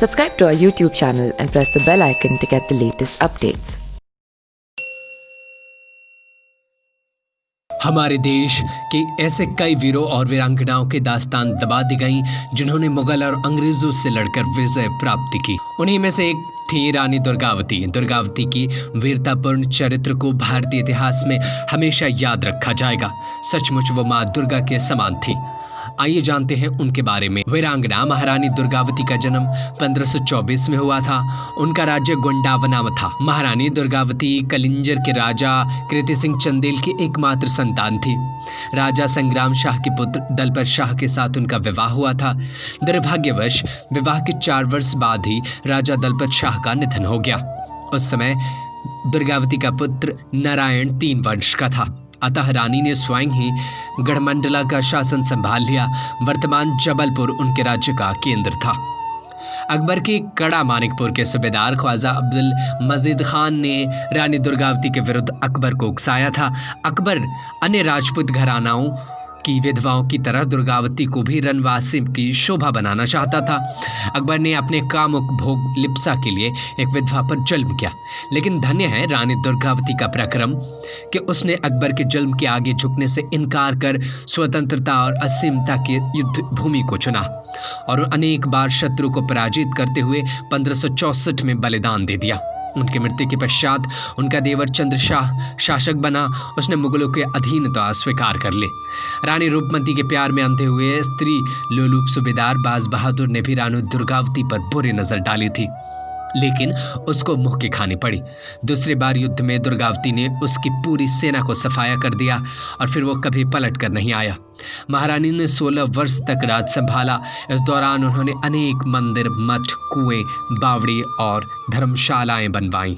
Subscribe to our YouTube channel and press the bell icon to get the latest updates. हमारे देश के ऐसे कई वीरों और वीरांगनाओं की दास्तान दबा दी गई जिन्होंने मुगल और अंग्रेजों से लड़कर विजय प्राप्ति की। उन्हीं में से एक थी रानी दुर्गावती। दुर्गावती की वीरतापूर्ण चरित्र को भारतीय इतिहास में हमेशा याद रखा जाएगा। सचमुच वो माँ दुर्गा के समान थी। आइए जानते हैं उनके बारे में। वीरांगना महारानी दुर्गावती का जन्म 1524 में हुआ था। उनका राज्य गोंडावना में था। महारानी दुर्गावती कलिंजर के राजा कृति सिंह चंदेल की एकमात्र संतान थी। राजा संग्राम शाह के पुत्र दलपत शाह के साथ उनका विवाह हुआ था। दुर्भाग्यवश विवाह के 4 वर्ष बाद ही राजा दलपत शाह का निधन हो गया। उस समय दुर्गावती का पुत्र नारायण 3 वर्ष का था। अतः रानी ने स्वयं ही गढ़मंडला का शासन संभाल लिया। वर्तमान जबलपुर उनके राज्य का केंद्र था। अकबर के कड़ा मानिकपुर के सूबेदार ख्वाजा अब्दुल मजीद खान ने रानी दुर्गावती के विरुद्ध अकबर को उकसाया था। अकबर अन्य राजपूत घरानाओं की विधवाओं की तरह दुर्गावती को भी रनवासी की शोभा बनाना चाहता था। अकबर ने अपने कामुक भोग लिप्सा के लिए एक विधवा पर जुल्म किया। लेकिन धन्य है रानी दुर्गावती का पराक्रम कि उसने अकबर के जुल्म के आगे झुकने से इनकार कर स्वतंत्रता और असीमता की युद्ध भूमि को चुना और अनेक बार शत्रु को पराजित करते हुए 1564 में बलिदान दे दिया। उनकी मृत्यु के पश्चात उनका देवर चंद्र शाह शासक बना। उसने मुगलों के अधीनता स्वीकार कर ली। रानी रूपमती के प्यार में अंधे हुए स्त्री लोलूप सूबेदार बाज बहादुर ने भी रानी दुर्गावती पर बुरी नजर डाली थी, लेकिन उसको मुंह की खानी पड़ी। दूसरी बार युद्ध में दुर्गावती ने उसकी पूरी सेना को सफाया कर दिया और फिर वो कभी पलट कर नहीं आया। महारानी ने 16 वर्ष तक राज संभाला। इस दौरान उन्होंने अनेक मंदिर, मठ, कुएं, बावड़ी और धर्मशालाएं बनवाईं।